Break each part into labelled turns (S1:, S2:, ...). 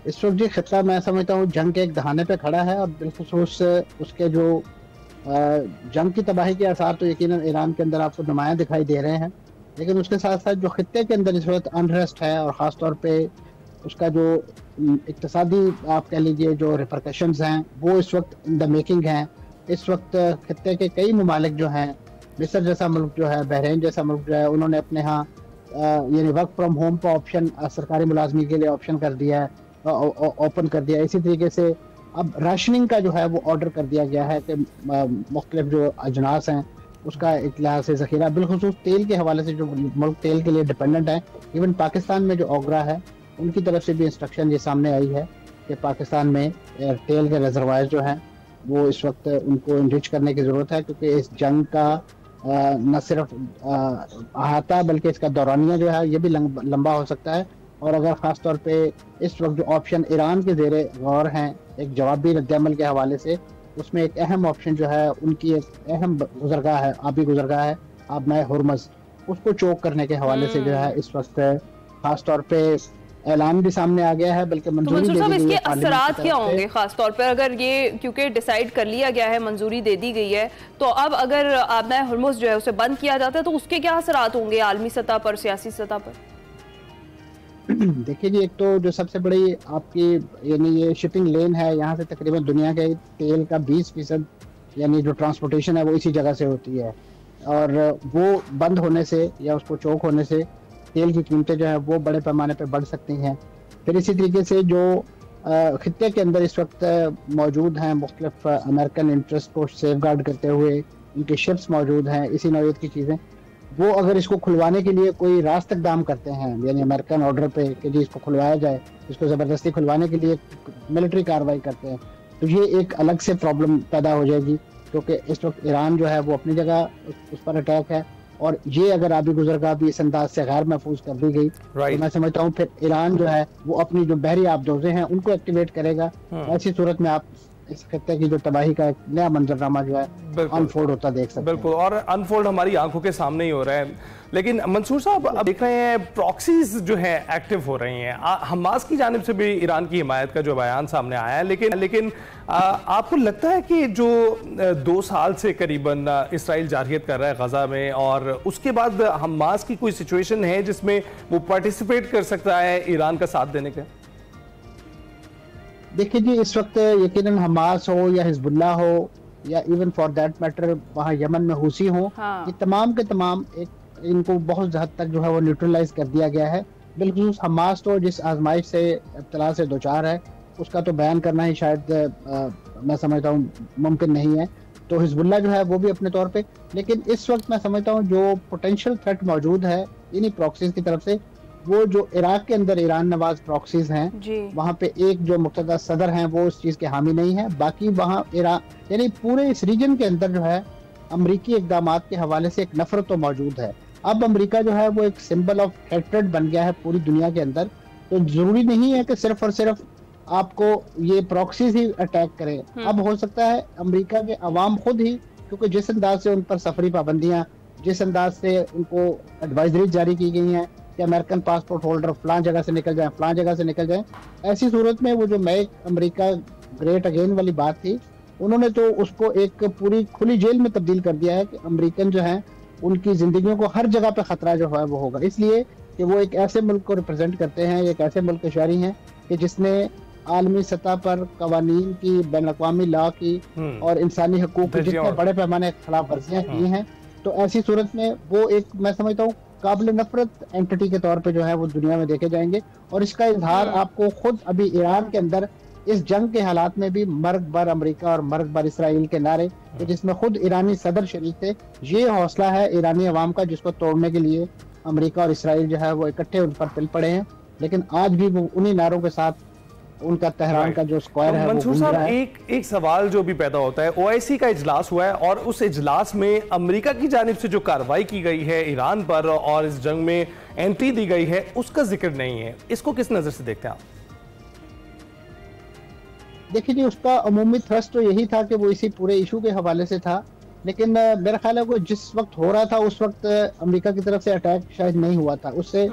S1: इस वक्त जी खिता मैं समझता हूँ जंग के एक दहाने पे खड़ा है, और बिलखुसूस उसके जो जंग की तबाही के आसार तो यकीनन ईरान के अंदर आपको नुमायां दिखाई दे रहे हैं। लेकिन उसके साथ साथ जो खित्ते के अंदर इस वक्त अनरेस्ट है, और ख़ास तौर पे उसका जो इक्तसादी आप कह लीजिए जो रिपरकशंस हैं, वो इस वक्त इन द मेकिंग हैं। इस वक्त खित्ते के कई ममालिक जो हैं, मिस्र जैसा मुल्क जो है, बहरीन जैसा मुल्क जो है, उन्होंने अपने यहाँ यानी वर्क फ्रॉम होम का ऑप्शन सरकारी मुलाजमी के लिए ऑप्शन कर दिया है, ओपन कर दिया। इसी तरीके से अब राशनिंग का जो है वो ऑर्डर कर दिया गया है कि मुख्तलिफ जो अजनास हैं उसका एक लिहाज से ज़ख़ीरा, बिलखुसूस तेल के हवाले से जो मुल्क तेल के लिए डिपेंडेंट है। इवन पाकिस्तान में जो ओगरा है उनकी तरफ से भी इंस्ट्रक्शन ये सामने आई है कि पाकिस्तान में तेल के रिजर्वायर जो हैं वो इस वक्त उनको इनरिच करने की ज़रूरत है, क्योंकि इस जंग का न सिर्फ अहाता बल्कि इसका दौरानिया जो है ये भी लंबा हो सकता है। और अगर ख़ास तौर पे इस वक्त जो ऑप्शन ईरान के ज़ेरे गौर हैं एक जवाबी रद्दअमल के हवाले से, उसमें एक अहम ऑप्शन जो है उनकी एक अहम गुजरगाह है, आबी गुजरगाह है आब मैं हुरमज़, उसको चोक करने के हवाले से जो है इस वक्त खास तौर पे ऐलान भी सामने आ गया है, बल्कि
S2: तो
S1: मंजूरी
S2: मंसूर
S1: दे
S2: साहब
S1: दी गई
S2: इसके
S1: है पार्लियामेंट की
S2: असरात क्या
S1: तरफ से।
S2: होंगे खास तौर पर, अगर ये क्योंकि डिसाइड कर लिया गया है, मंजूरी दे दी गई है, तो अब अगर आबना हुर्मुज़ जो है उसे बंद किया जाता है तो उसके क्या असरात होंगे आलमी सतह पर, सियासी सतह पर?
S1: देखिए जी, एक तो जो सबसे बड़ी आपकी यानी ये शिपिंग लेन है, यहाँ से तकरीबन दुनिया के तेल का 20% यानी जो ट्रांसपोर्टेशन है वो इसी जगह से होती है, और वो बंद होने से या उसको चौक होने से तेल की कीमतें जो है वो बड़े पैमाने पर बढ़ सकती हैं। फिर इसी तरीके से जो खित्ते के अंदर इस वक्त मौजूद हैं मुख्तलिफ अमेरिकन इंटरेस्ट को सेफ गार्ड करते हुए उनके शिप्स मौजूद हैं, इसी नौयत की चीज़ें, वो अगर इसको खुलवाने के लिए कोई रास्त इक़दाम करते हैं यानी अमेरिकन ऑर्डर पे कि जी इसको खुलवाया जाए, इसको ज़बरदस्ती खुलवाने के लिए मिलिट्री कार्रवाई करते हैं, तो ये एक अलग से प्रॉब्लम पैदा हो जाएगी, क्योंकि इस वक्त ईरान जो है वो अपनी जगह उस पर अटैक है, और ये अगर आबी गुजरगाह भी इस अंदाज से गैर महफूज कर दी गई तो मैं समझता हूँ फिर ईरान जो है वो अपनी जो बहरी आबदोजें हैं उनको एक्टिवेट करेगा। ऐसी सूरत में आप इस खत्ते की जो तबाही का एक नया मंजरनामा जो है अनफोल्ड होता देख सकते हैं।
S3: बिल्कुल, और अनफोल्ड हमारी आंखों के सामने ही हो रहा है। लेकिन मंसूर साहब, अब देख रहे हैं प्रॉक्सीज जो है एक्टिव हो रही हैं, हमास की जानिब से भी ईरान की हिमायत का जो बयान सामने आया है, लेकिन आपको लगता है कि जो 2 साल से करीबन इसराइल जारहियत कर रहा है गजा में, और उसके बाद हमास की कोई सिचुएशन है जिसमें वो पार्टिसिपेट कर सकता है ईरान का साथ देने का?
S1: देखिए जी, इस वक्त यकीनन हमास हो या हिजबुल्लाह हो या इवन फॉर दैट मैटर वहाँ यमन में हुसी हो, ये तमाम के तमाम एक इनको बहुत हद तक जो है वो न्यूट्रलाइज कर दिया गया है। बिल्कुल हमास तो जिस आजमाइश से इब्तला से दोचार है उसका तो बयान करना ही शायद मैं समझता हूँ मुमकिन नहीं है, तो हिजबुल्लाह जो है वो भी अपने तौर पे, लेकिन इस वक्त मैं समझता हूँ जो पोटेंशियल थ्रेट मौजूद है इन्हीं प्रॉक्सीज की तरफ से, वो जो इराक के अंदर ईरान नवाज प्रॉक्सीज हैं, वहाँ पे एक जो मुक़्तदा सदर हैं वो उस चीज़ के हामी नहीं है, बाकी वहाँ ईरान यानी पूरे इस रीजन के अंदर जो है अमरीकी इक़दामात के हवाले से एक नफरत तो मौजूद है। अब अमरीका जो है वो एक सिंबल ऑफ हेट्रेड बन गया है पूरी दुनिया के अंदर, तो जरूरी नहीं है कि सिर्फ और सिर्फ आपको ये प्रॉक्सीज ही अटैक करें। अब हो सकता है अमरीका के अवाम खुद ही, क्योंकि जिस अंदाज से उन पर सफरी पाबंदियां, जिस अंदाज से उनको एडवाइजरी जारी की गई हैं कि अमेरिकन पासपोर्ट होल्डर फलां जगह से निकल जाए, फलां जगह से निकल जाए, ऐसी सूरत में वो जो मेक अमेरिका ग्रेट अगेन वाली बात थी, उन्होंने तो उसको एक पूरी खुली जेल में तब्दील कर दिया है कि अमेरिकन जो हैं उनकी जिंदगियों को हर जगह पे खतरा जो है वो होगा, इसलिए कि वो एक ऐसे मुल्क को रिप्रेजेंट करते हैं, एक ऐसे मुल्क के शहरी हैं कि जिसने आलमी सतह पर कवानीन की, बैन अक़वामी लॉ की और इंसानी हकूक की जितने बड़े पैमाने खिलाफ वर्जियां की हैं, तो ऐसी सूरत में वो एक मैं समझता हूँ काबिल नफरत एंटिटी के तौर पे जो है वो दुनिया में देखे जाएंगे। और इसका इजहार आपको खुद अभी ईरान के अंदर इस जंग के हालात में भी मर्ग बर अमेरिका और मर्ग बर इसराइल के नारे, जिसमें खुद ईरानी सदर शरीक थे, ये हौसला है ईरानी अवाम का जिसको तोड़ने के लिए अमेरिका और इसराइल जो है वो इकट्ठे उन पर पिल पड़े हैं। लेकिन आज भी वो उन्हीं नारों के साथ उनका तेहरान का जो स्क्वायर है
S3: मंसूर साहब, एक सवाल जो भी पैदा होता है, ओआईसी का इजलास हुआ है और उस इजलास में अमेरिका की जानिब से जो कार्रवाई की गई है ईरान पर और इस जंग में एंट्री दी गई है उसका जिक्र नहीं है, इसको किस नजर से देखते हैं आप?
S1: देखिए जी, उसका अमूमी थ्रस्ट तो यही था कि वो इसी पूरे इशू के हवाले से था, लेकिन मेरा ख्याल है वो जिस वक्त हो रहा था उस वक्त अमेरिका की तरफ से अटैक शायद नहीं हुआ था, उससे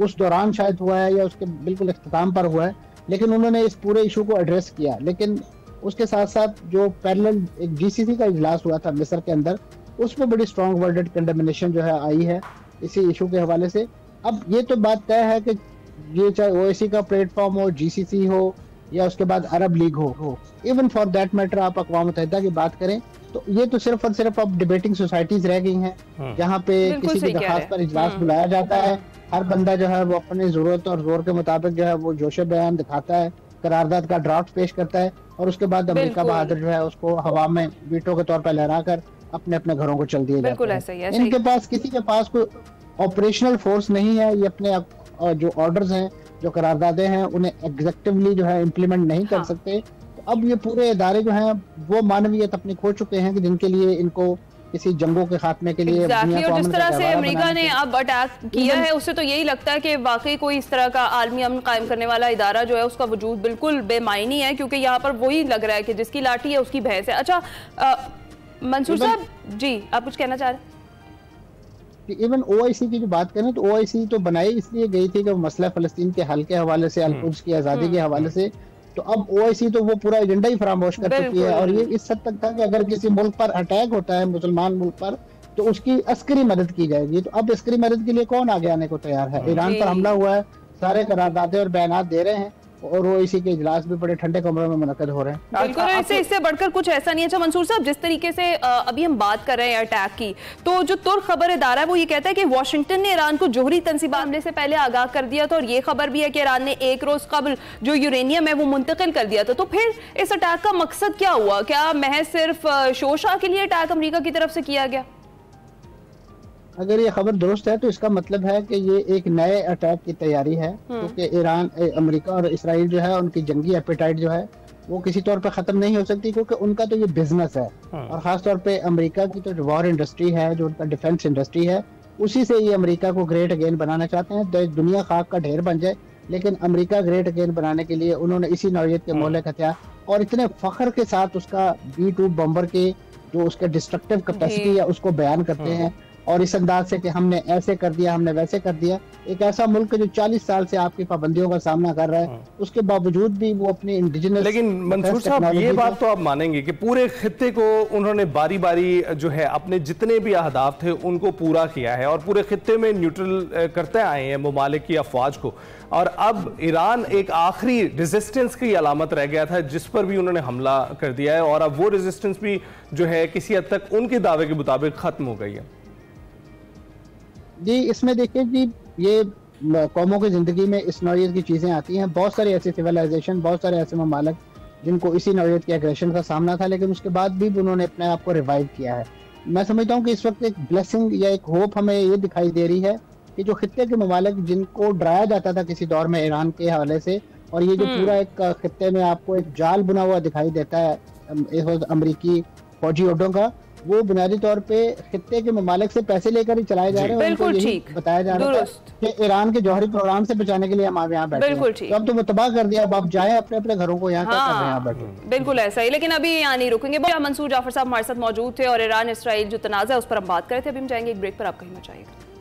S1: उस दौरान शायद हुआ है या उसके बिल्कुल इख्तिताम पर हुआ है। लेकिन उन्होंने इस पूरे इशू को एड्रेस किया। लेकिन उसके साथ साथ जो पैरेलल एक जीसीसी का इजलास हुआ था मिस्र के अंदर, उसमें बड़ी स्ट्रॉन्ग वर्डेड कंडेमिनेशन जो है आई है इसी इशू के हवाले से। अब ये तो बात तय है कि ये चाहे ओआईसी का प्लेटफॉर्म हो, जीसीसी हो या उसके बाद अरब लीग हो, इवन फॉर दैट मैटर आप अक़वाम मुत्तहिदा की बात करें तो ये तो सिर्फ और सिर्फ अब डिबेटिंग सोसाइटीज रह गई हैं जहाँ पे किसी की दरख्वास्त पर इजलास बुलाया जाता है। हर बंदा जो है वो अपनी जरूरत और जोर के मुताबिक जो है वो जोशे बयान दिखाता है, करारदाद का ड्राफ्ट पेश करता है और उसके बाद अमेरिका बहादुर जो है उसको हवा में वीटो के तौर पर लहरा कर अपने अपने घरों को चल दिए जाते हैं। इनके पास किसी के पास कोई ऑपरेशनल फोर्स नहीं है, ये अपने जो ऑर्डर्स हैं, जो करारदादे हैं, उन्हें एग्जेक्टिवली जो है इम्प्लीमेंट नहीं कर सकते। तो अब ये पूरे इदारे जो हैं वो मानवीयत अपनी खो चुके हैं कि जिनके लिए इनको किसी जंगों के खात्मे के लिए
S2: और जिस तरह से अमेरिका ने अब अटैक किया है उससे तो यही लगता है कि वाकई कोई इस तरह का आलमी अमन कायम करने वाला इदारा जो है उसका वजूद बिल्कुल बेमायनी है, क्योंकि यहाँ पर वही लग रहा है कि जिसकी लाठी है उसकी भैंस है। अच्छा मंसूर साहब जी, आप कुछ कहना चाह रहे हैं?
S1: इवन ओआईसी की जो बात करें तो ओआईसी तो बनाई इसलिए गई थी कि मसला फलस्तीन के हल के हवाले से, अल-कुद्स की आज़ादी के हवाले से, तो अब ओआईसी तो वो पूरा एजेंडा ही फरामोश कर चुकी है। और ये इस हद तक था कि अगर किसी मुल्क पर अटैक होता है, मुसलमान मुल्क पर, तो उसकी अस्करी मदद की जाएगी। तो अब अस्करी मदद के लिए कौन आगे आने को तैयार है? ईरान पर हमला हुआ है, सारे करारदादे और बयानात दे रहे हैं और ओआईसी के इजलास भी बड़े ठंडे कमरों में मुनक्कद हो रहे हैं।
S2: बिल्कुल, इससे बढ़कर कुछ ऐसा नहीं है। अच्छा मंसूर साहब, जिस तरीके से अभी हम बात कर रहे हैं अटैक की, तो जो तुर्क खबर इदारा है वो ये कहता है कि वाशिंगटन ने ईरान को जोहरी तंसीब हमले से पहले आगाह कर दिया था और ये खबर भी है कि ईरान ने एक रोज कबल जो यूरेनियम है वो मुंतकिल कर दिया था। तो फिर इस अटैक का मकसद क्या हुआ? क्या महज सिर्फ शोशा के लिए अटैक अमेरिका की तरफ से किया गया?
S1: अगर ये खबर दुरुस्त है तो इसका मतलब है कि ये एक नए अटैक की तैयारी है, क्योंकि ईरान, अमेरिका और इसराइल जो है उनकी जंगी एपेटाइट जो है वो किसी तौर पे खत्म नहीं हो सकती, क्योंकि उनका तो ये बिजनेस है। और खास तौर पे अमेरिका की तो जो वॉर इंडस्ट्री है, जो उनका डिफेंस इंडस्ट्री है, उसी से ये अमेरिका को ग्रेट अगेन बनाना चाहते हैं। तो दुनिया खाक का ढेर बन जाए, लेकिन अमेरिका ग्रेट अगेन बनाने के लिए उन्होंने इसी नौइयत के मोहल्ले हथियार और इतने फख्र के साथ उसका B-2 बम्बर के जो उसके डिस्ट्रक्टिव कैपेसिटी है उसको बयान करते हैं और इस अंदाज से कि हमने ऐसे कर दिया, हमने वैसे कर दिया। एक ऐसा मुल्क जो 40 साल से आपकी पाबंदियों का सामना कर रहा है, उसके बावजूद भी वो अपनी इंडिजिनस।
S3: लेकिन मंसूर साहब, ये बात तो आप मानेंगे कि पूरे खित्ते को उन्होंने बारी बारी जो है अपने जितने भी अहदाफ थे उनको पूरा किया है और पूरे खित्ते में न्यूट्रल करते आए हैं ममालिक की अफवाज को, और अब ईरान एक आखिरी रेजिस्टेंस की अलामत रह गया था जिस पर भी उन्होंने हमला कर दिया है, और अब वो रेजिस्टेंस भी जो है किसी हद तक उनके दावे के मुताबिक खत्म हो गई है।
S1: जी, इसमें देखिए जी, ये कौमों की जिंदगी में इस नौइयत की चीज़ें आती हैं। बहुत सारे ऐसे सिविलाइजेशन, बहुत सारे ऐसे ममालिक जिनको इसी नौइयत के एग्रेशन का सामना था, लेकिन उसके बाद भी उन्होंने अपने आप को रिवाइव किया है। मैं समझता हूँ कि इस वक्त एक ब्लेसिंग या एक होप हमें ये दिखाई दे रही है कि जो खित्ते के ममालिक जिनको डराया जाता था किसी दौर में ईरान के हवाले से, और ये जो पूरा एक खित्ते में आपको एक जाल बुना हुआ दिखाई देता है इस वक्त अमरीकी फौजी अड्डों का, वो बुनियादी तौर पे खित्ते के ममालिक से पैसे लेकर ही चलाए जा रहे हैं।
S2: बिल्कुल ठीक
S1: बताया जा रहा है कि ईरान के जौहरी प्रोग्राम से बचाने के लिए हम यहाँ बैठे हैं। तो अब तो वो तबाह कर दिया, अब आप जाए अपने अपने घरों को, यहाँ क्या कर रहे हैं यहाँ बैठे।
S2: बिल्कुल ऐसा ही, लेकिन अभी यहाँ नहीं रुकेंगे। मंसूर जाफर साहब हमारे साथ मौजूद थे और ईरान इसराइल जो तनाज़ा है उस पर हम बात कर रहे थे। अभी हम जाएंगे एक ब्रेक पर, आप कहीं मत जाइएगा।